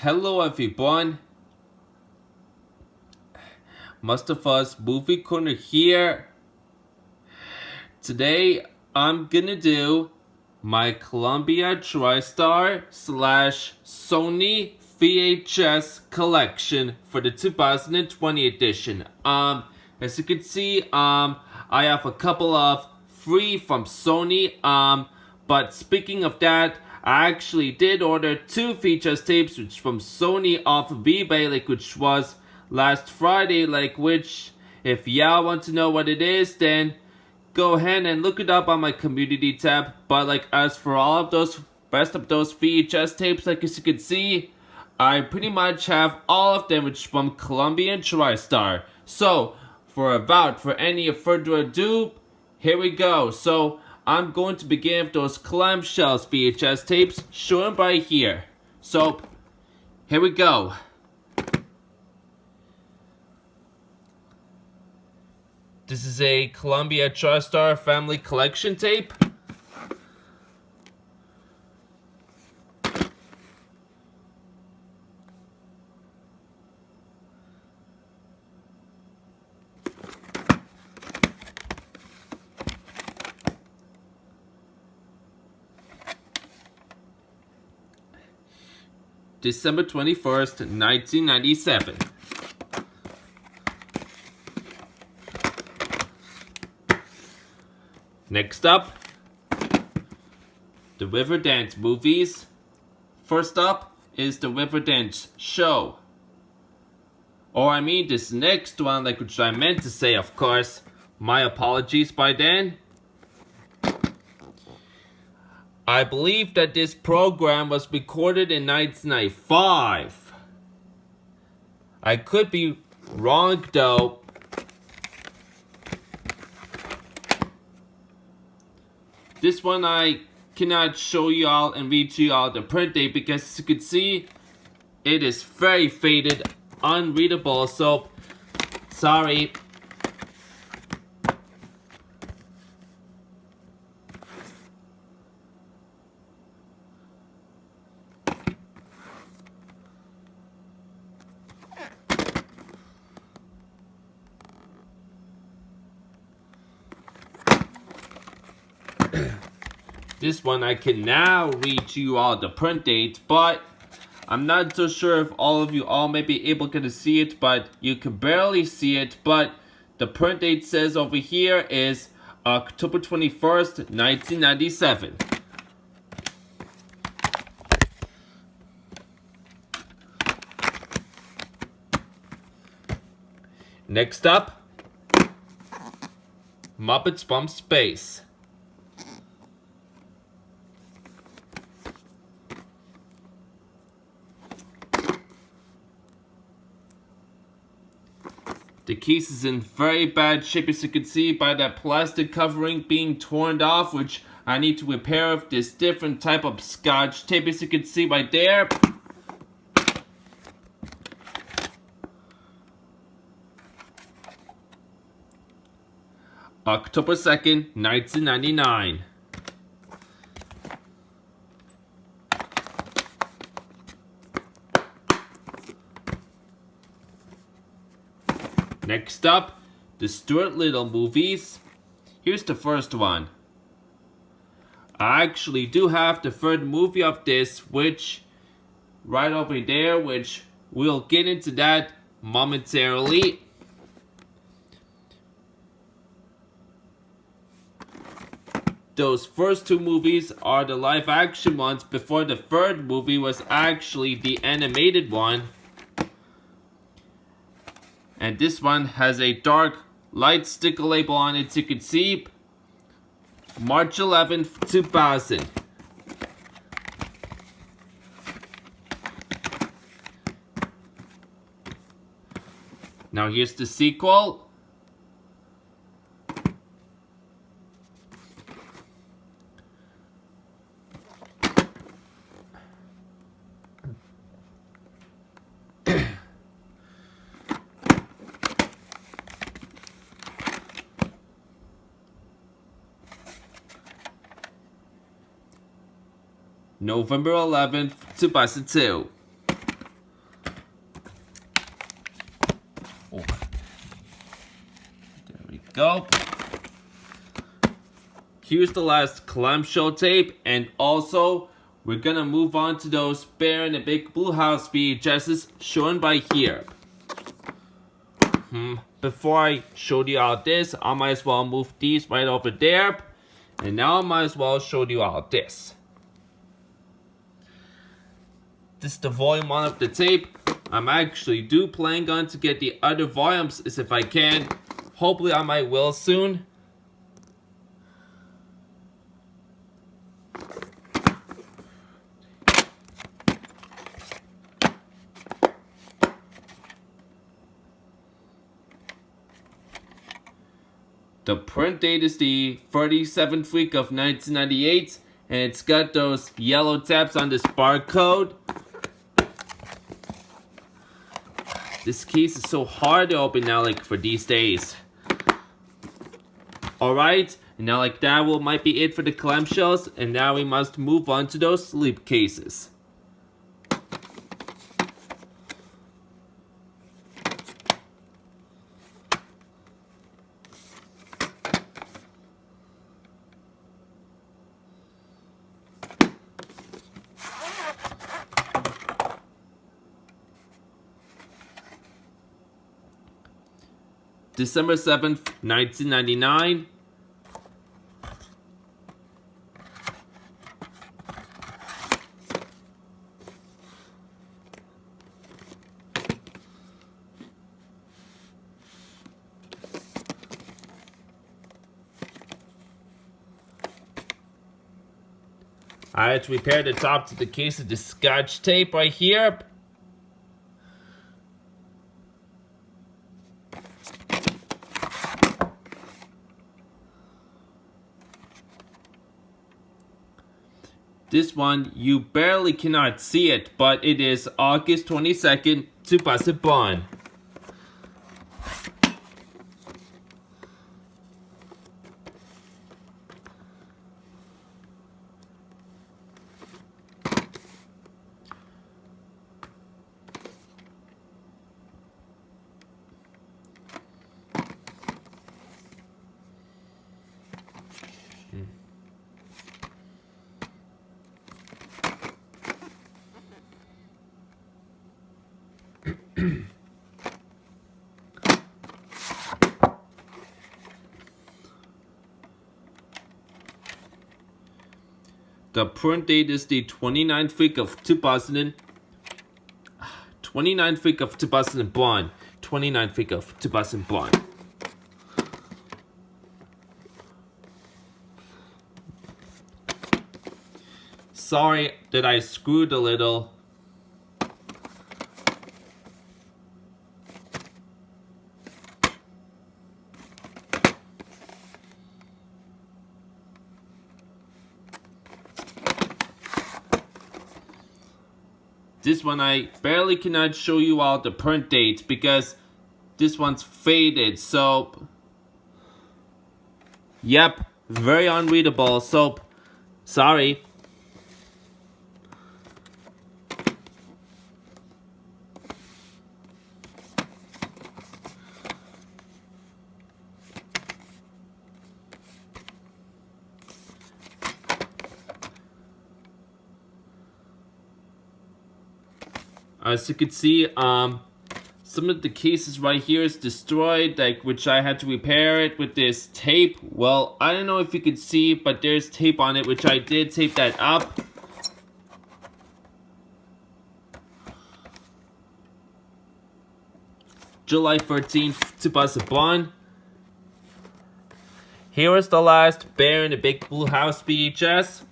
Hello everyone, Mustafa's Movie Corner here. Today I'm gonna do my Columbia Tristar / Sony VHS collection for the 2020 edition. As you can see, I have a couple of free from Sony. But speaking of that, I actually did order 2 VHS tapes which from Sony off of eBay, which was last Friday, which if y'all want to know what it is, then go ahead and look it up on my community tab. But as for all of those rest of those VHS tapes, as you can see, I pretty much have all of them, which from Columbia and Tristar. So for any further ado, here we go. So I'm going to begin with those Clamshells VHS tapes shown by here. So here we go. This is a Columbia Tristar family collection tape. December 21st, 1997. Next up, the Riverdance movies. First up is the Riverdance show. This next one, which I meant to say, of course. My apologies by then. I believe that this program was recorded in 1995. I could be wrong though. This one I cannot show y'all and read to y'all the print date because as you can see, it is very faded, unreadable, so sorry. This one I can now read to you all the print date, but I'm not so sure if all of you all may be able to see it, but you can barely see it. But the print date says over here is October 21st, 1997. Next up, Muppets from Space. The case is in very bad shape, as you can see by that plastic covering being torn off, which I need to repair with this different type of scotch tape, as you can see right there. October 2nd, 1999. Next up, the Stuart Little movies. Here's the first one. I actually do have the third movie of this, which right over there, which we'll get into that momentarily. Those first 2 movies are the live action ones before the third movie was actually the animated one. And this one has a dark light sticker label on it, so you can see March 11th, 2000. Now here's the sequel. November 11th, 2002. here's the last clamshell tape, and also we're gonna move on to those Bear in the Big Blue House VHSs shown by here. Before I showed you all this, I might as well move these right over there. And now I might as well show you all this. This is the volume 1 of the tape. I'm actually planning on to get the other volumes if I can. Hopefully I might will soon. The print date is the 37th week of 1998, and it's got those yellow tabs on this barcode. This case is so hard to open now, like for these days. Alright, and now like that might be it for the clamshells, and now we must move on to those slipcases. December 7th, 1999. I had to repair the top to the case of the Scotch tape right here. This one, you barely cannot see it, but it is August 22nd, 2001. The print date is the 29th week of 2001. 29th week of 2001. 29th week of 2001. Sorry that I screwed a little. This one I barely cannot show you all the print dates because this one's faded, so yep, very unreadable, so sorry. As you can see, some of the cases right here is destroyed, like which I had to repair it with this tape. Well, I don't know if you can see, but there's tape on it, which I did tape that up. July 13th, 2001. Here is the last Bear in the Big Blue House VHS.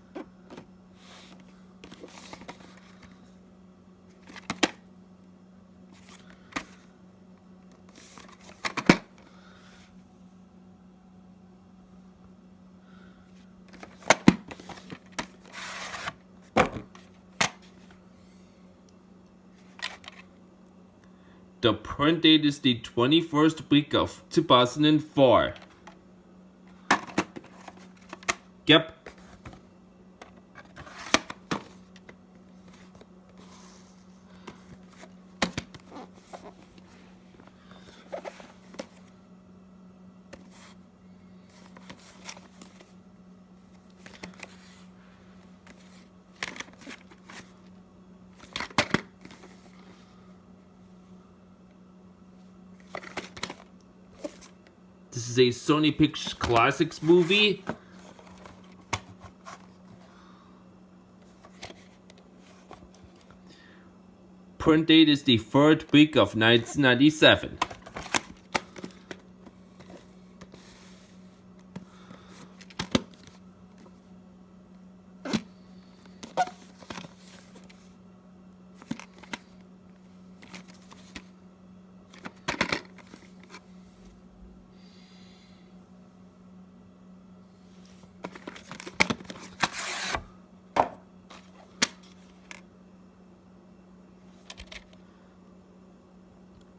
The print date is the 21st week of 2004. Yep. This is a Sony Pictures Classics movie. Print date is the 3rd week of 1997.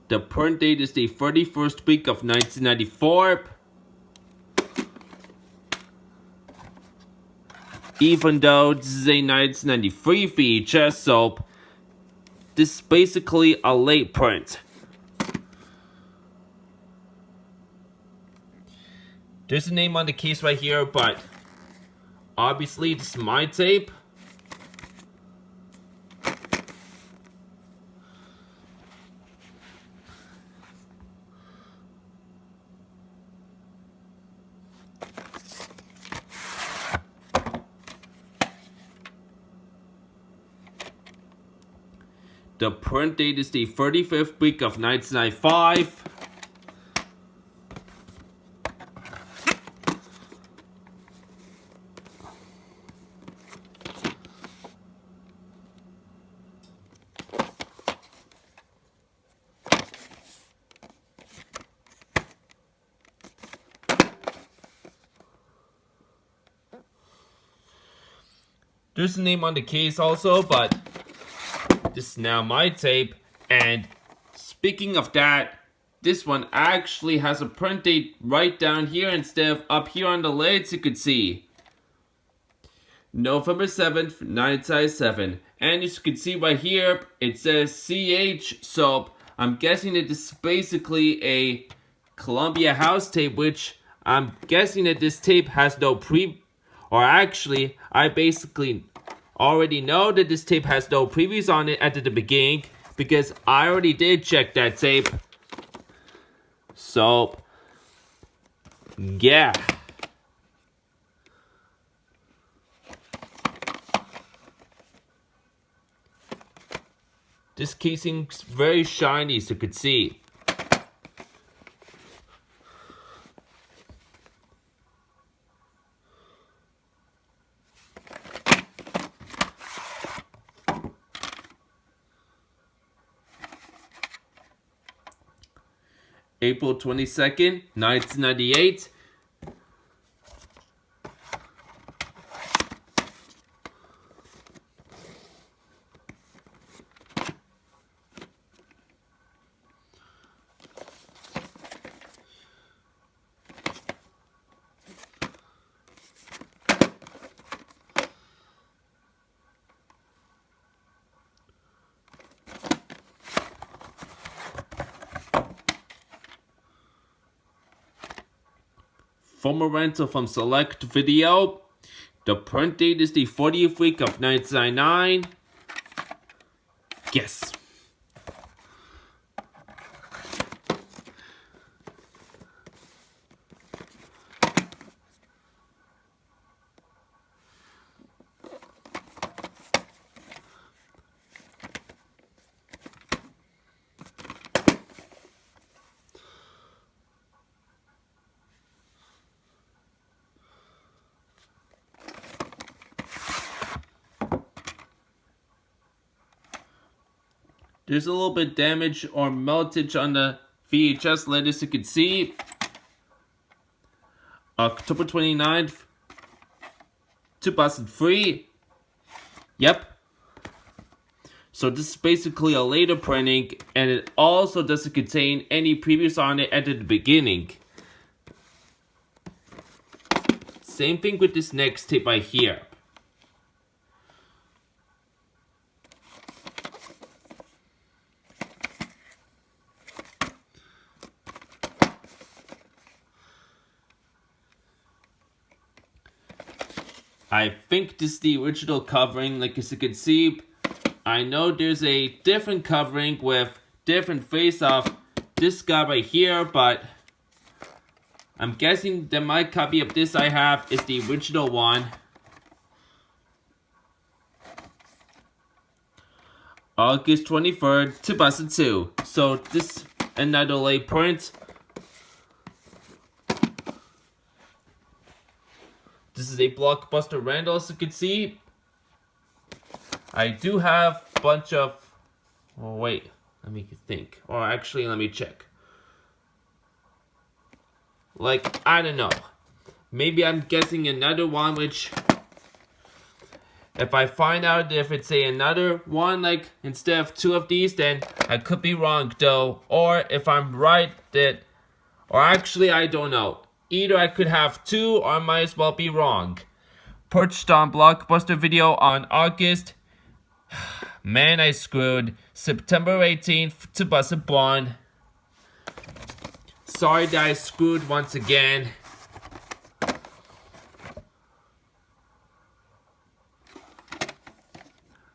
The print date is the 31st week of 1994. Even though this is a 1993 VHS, so this is basically a late print. There's a name on the case right here, but obviously this is my tape. The print date is the 35th week of 1995. There's a name on the case also, but this is now my tape. And speaking of that, this one actually has a print date right down here instead of up here on the lids. You could see November 7th, 1997. And as you can see right here, it says CH. So I'm guessing that this is basically a Columbia house tape, which I'm guessing that this tape has no or actually, I basically already know that this tape has no previews on it at the beginning, because I already did check that tape. So, yeah. This casing's very shiny, as you could see. April 22nd, 1998. From a rental from Select Video. The print date is the 40th week of 1999. Yes. There's a little bit damage or meltage on the VHS lid, as you can see. October 29th, 2003. Yep. So this is basically a later printing, and it also doesn't contain any previews on it at the beginning. Same thing with this next tape right here. I think this is the original covering, like as you can see. I know there's a different covering with different face of this guy right here, but I'm guessing that my copy of this I have is the original one. August 23rd, 2002. So this another late print. This is a Blockbuster Randall, as you can see. I do have a bunch of... Oh wait, let me think. Or actually, let me check. Like, I don't know. Maybe I'm guessing another one, which... If I find out if it's another one, like, instead of two of these, then I could be wrong, though. Or if I'm right, that... Or actually, I don't know. Either I could have two, or I might as well be wrong. Purchased on Blockbuster Video on August... Man, I screwed. September 18th, 2001. Sorry that I screwed once again.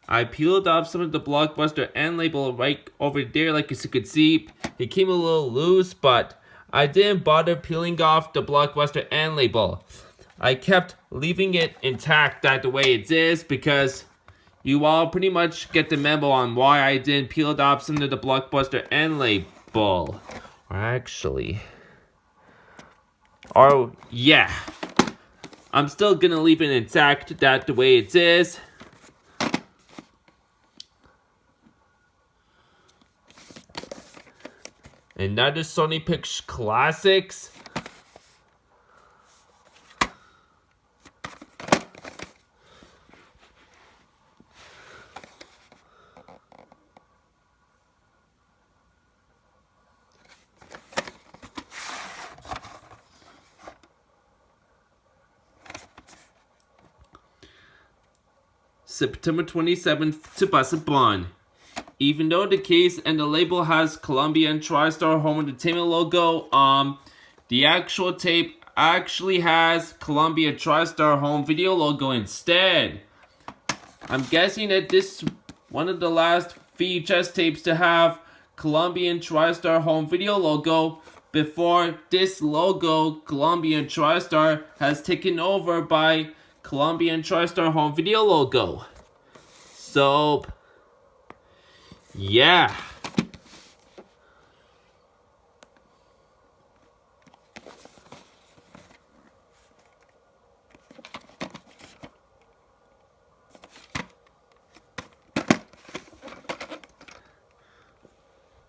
I peeled off some of the Blockbuster end label right over there, like as you could see. It came a little loose, but I didn't bother peeling off the Blockbuster end label. I kept leaving it intact the way it is because you all pretty much get the memo on why I didn't peel off some of the Blockbuster end label. Or actually... Oh, yeah. I'm still gonna leave it intact the way it is. Another Sony Pictures Classics. September 27th, 2001. Even though the case and the label has Columbia and Tristar Home Entertainment logo, the actual tape actually has Columbia Tristar Home Video logo instead. I'm guessing that this is one of the last VHS tapes to have Columbia and Tristar Home Video logo before this logo, Columbia and Tristar, has taken over by Columbia and Tristar Home Video logo. So... yeah.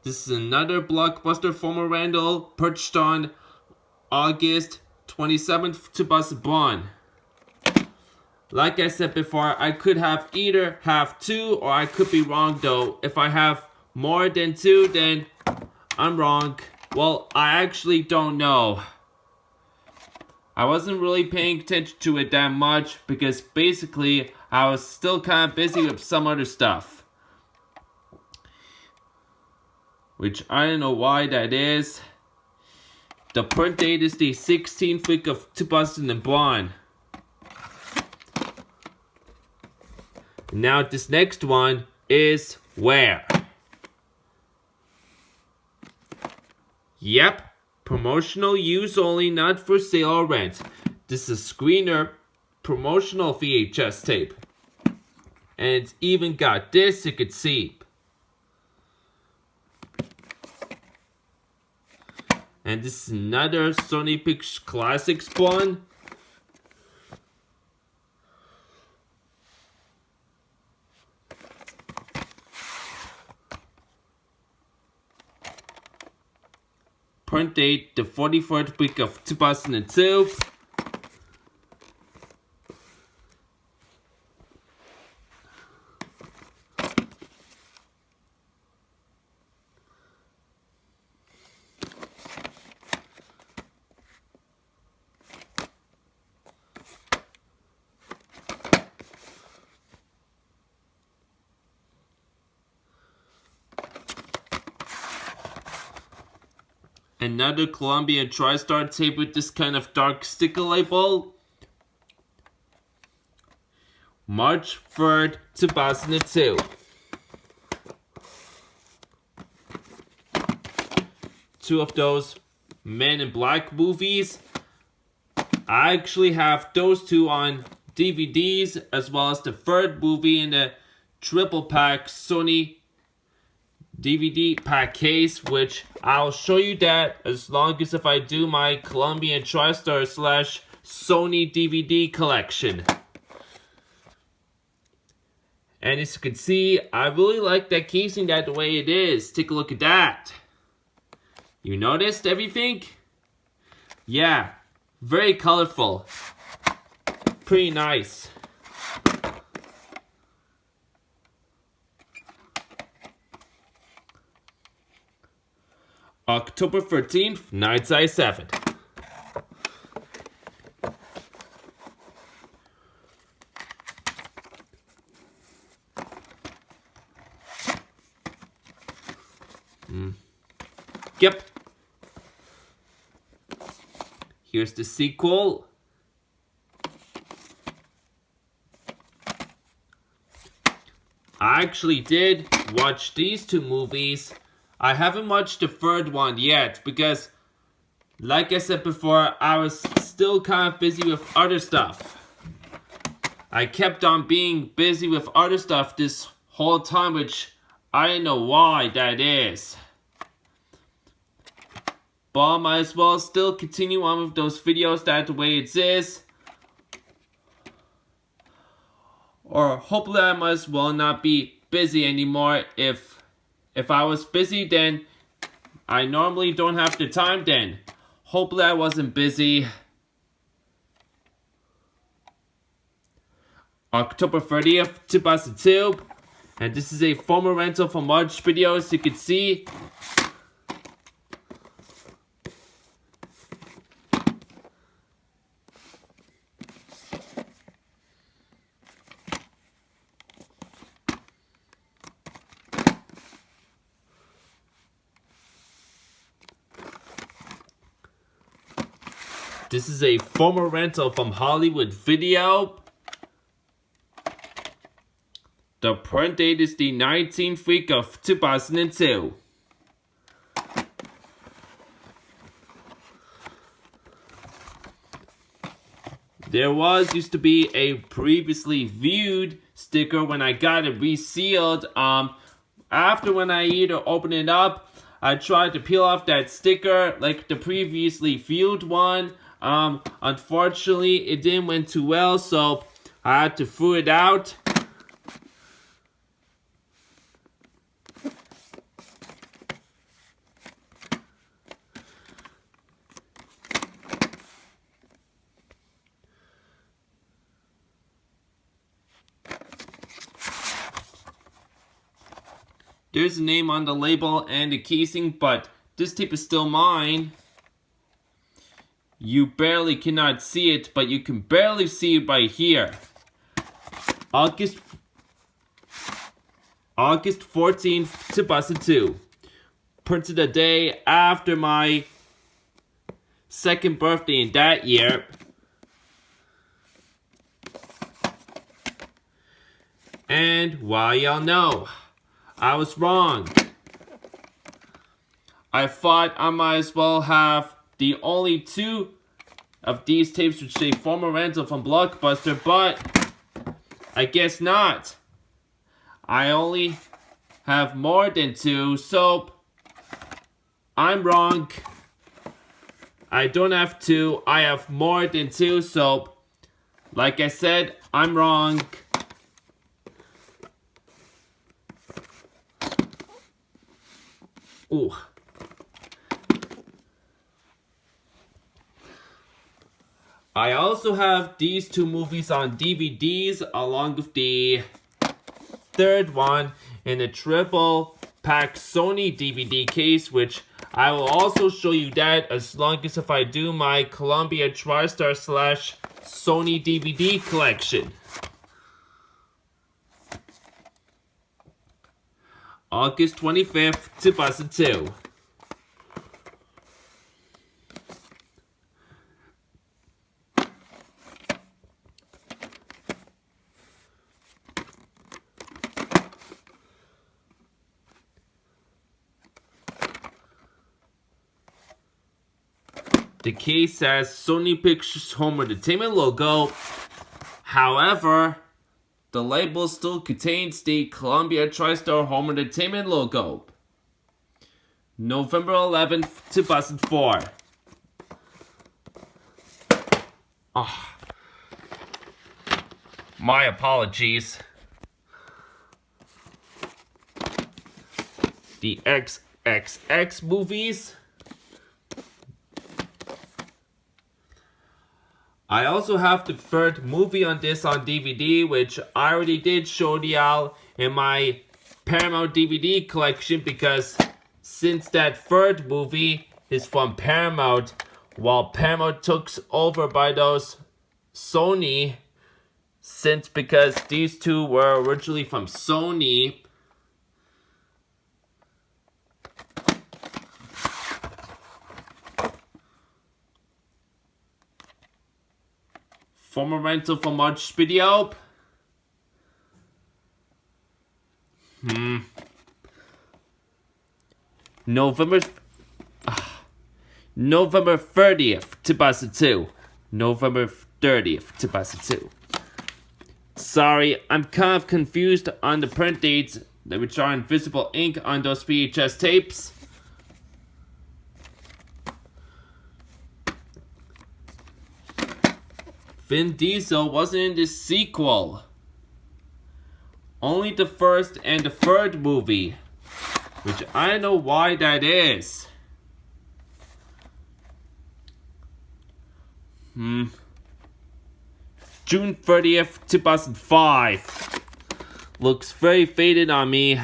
This is another Blockbuster former Randall, purchased on August 27th, 2001. Like I said before, I could have either have two, or I could be wrong though. If I have more than two, then I'm wrong. Well, I actually don't know. I wasn't really paying attention to it that much because basically I was still kind of busy with some other stuff. Which I don't know why that is. The print date is the 16th week of 2001. Now this next one is where? Yep, promotional use only, not for sale or rent. This is a screener promotional VHS tape. And it's even got this, you could see. And this is another Sony Pictures Classics one. Print date, the 44th week of 2002. Another Columbia Tristar tape with this kind of dark sticker label. March 3rd, 2002. Two of those Men in Black movies. I actually have those two on DVDs, as well as the third movie in the triple pack Sony DVD pack case, which I'll show you that as long as if I do my Columbia Tristar / Sony DVD collection. And as you can see, I really like that casing that the way it is. Take a look at that. You noticed everything? Yeah, very colorful. Pretty nice. October 13th, 1997. Yep. Here's the sequel. I actually did watch these two movies. I haven't watched the third one yet because, like I said before, I was still kind of busy with other stuff. I kept on being busy with other stuff this whole time, which I don't know why that is. But I might as well still continue on with those videos that the way it is. Or hopefully I might as well not be busy anymore. If I was busy, then I normally don't have the time then. Hopefully I wasn't busy. October 30th, 2002. And this is a former rental from March videos. You can see. This is a former rental from Hollywood Video. The print date is the 19th week of 2002. There used to be a previously viewed sticker when I got it resealed. After when I either opened it up, I tried to peel off that sticker like the previously viewed one. Unfortunately, it didn't went too well, so I had to throw it out. There's a name on the label and the casing, but this tape is still mine. You barely cannot see it, but you can barely see it right here. August 14th, 2002. Printed a day after my second birthday in that year. And well, y'all know, I was wrong. I thought I might as well have the only two of these tapes which say former rental from Blockbuster, but I guess not. I only have more than two, so I'm wrong. I don't have two, I have more than two, so like I said, I'm wrong. Ooh. I also have these two movies on DVDs along with the third one in a triple pack Sony DVD case, which I will also show you that as long as if I do my Columbia Tristar / Sony DVD collection. August 25th, 2002. The case has Sony Pictures Home Entertainment logo. However, the label still contains the Columbia TriStar Home Entertainment logo. November 11th, 2004. My apologies. The XXX movies. I also have the third movie on this on DVD, which I already did show y'all in my Paramount DVD collection, because since that third movie is from Paramount, while Paramount took over by those Sony, because these two were originally from Sony. Former rental from March Video. November 30th, 2002. November 30th, 2002. Sorry, I'm kind of confused on the print dates, which are invisible ink on those VHS tapes. Vin Diesel wasn't in this sequel. Only the first and the third movie, which I don't know why that is. June 30th, 2005. Looks very faded on me.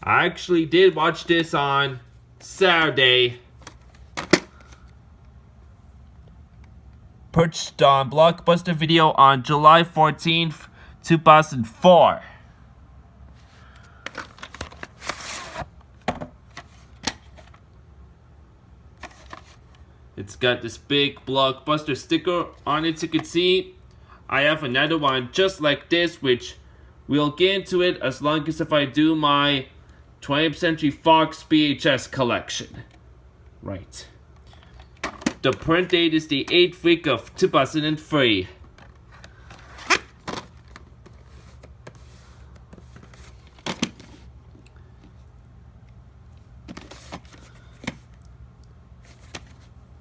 I actually did watch this on Saturday. Purchased on Blockbuster Video on July 14th, 2004. It's got this big Blockbuster sticker on it, you can see. I have another one just like this, which we'll get into it as long as if I do my 20th Century Fox VHS collection. Right. The print date is the 8th week of 2003.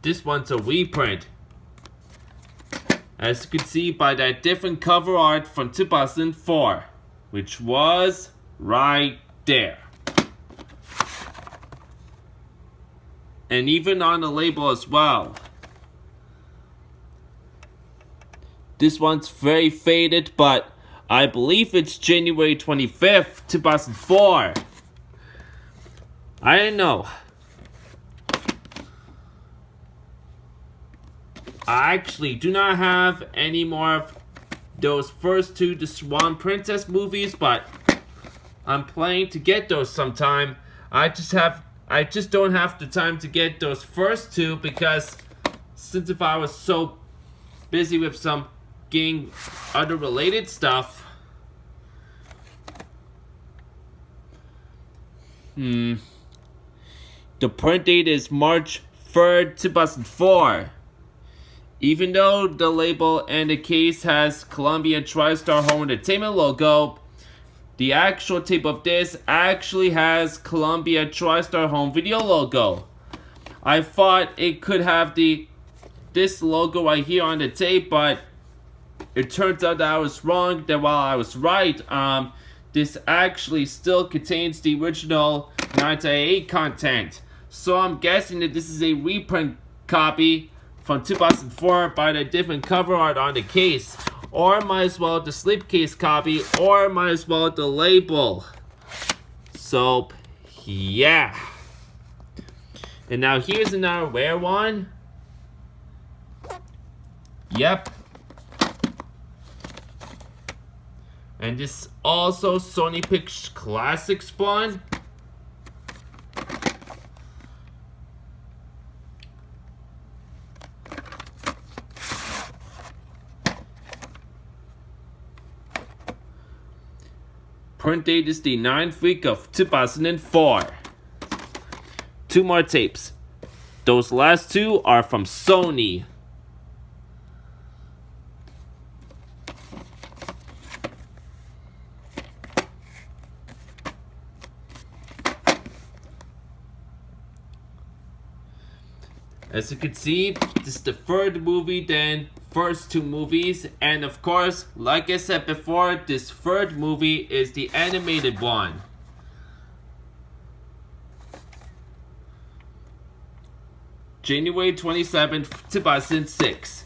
This one's a reprint, as you can see by that different cover art from 2004, which was right there. And even on the label as well. This one's very faded, but I believe it's January 25th, 2004. I don't know. I actually do not have any more of those first two The Swan Princess movies, but I'm planning to get those sometime. I just don't have the time to get those first two, because since if I was so busy with some getting other related stuff. The print date is March 3rd, 2004. Even though the label and the case has Columbia TriStar Home Entertainment logo, the actual tape of this actually has Columbia TriStar Home Video logo. I thought it could have this logo right here on the tape, but it turns out that I was wrong. That while I was right, this actually still contains the original 1998 content. So I'm guessing that this is a reprint copy from 2004 by the different cover art on the case, or might as well the slipcase copy, or might as well the label. So yeah. And now here's another rare one. Yep. And this also Sony Pictures Classic Spawn. Print date is the 9th week of 2004. 2 more tapes. Those last 2 are from Sony. As you can see, this is the 3rd movie than first 2 movies, and of course, like I said before, this 3rd movie is the animated one. January 27th, 2006.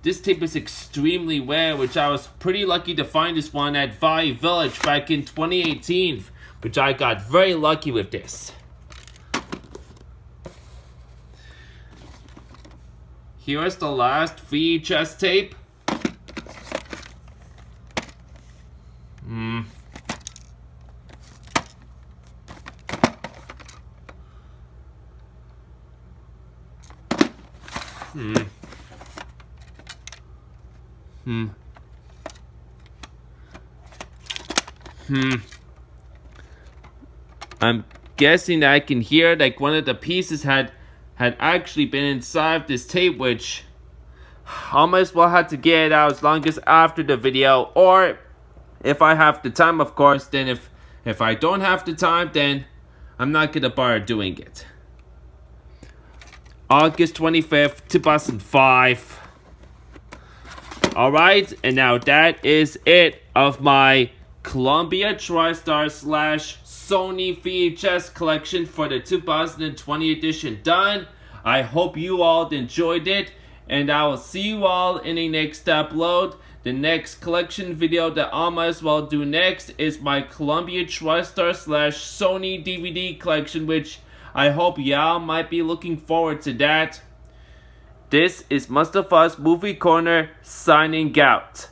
This tape is extremely rare, which I was pretty lucky to find this one at Value Village back in 2018, which I got very lucky with this. Here is the last VHS tape. I'm guessing that I can hear like one of the pieces had actually been inside this tape, which I might as well have to get it out as long as after the video, or if I have the time, of course. Then if I don't have the time, then I'm not gonna bother doing it. August 25th, 2005. Alright, and now that is it of my Columbia TriStar / Sony VHS collection for the 2020 edition done. I hope you all enjoyed it, and I will see you all in the next upload. The next collection video that I might as well do next is my Columbia TriStar / Sony DVD collection, which I hope y'all might be looking forward to that. This is Mustafa's Movie Corner signing out.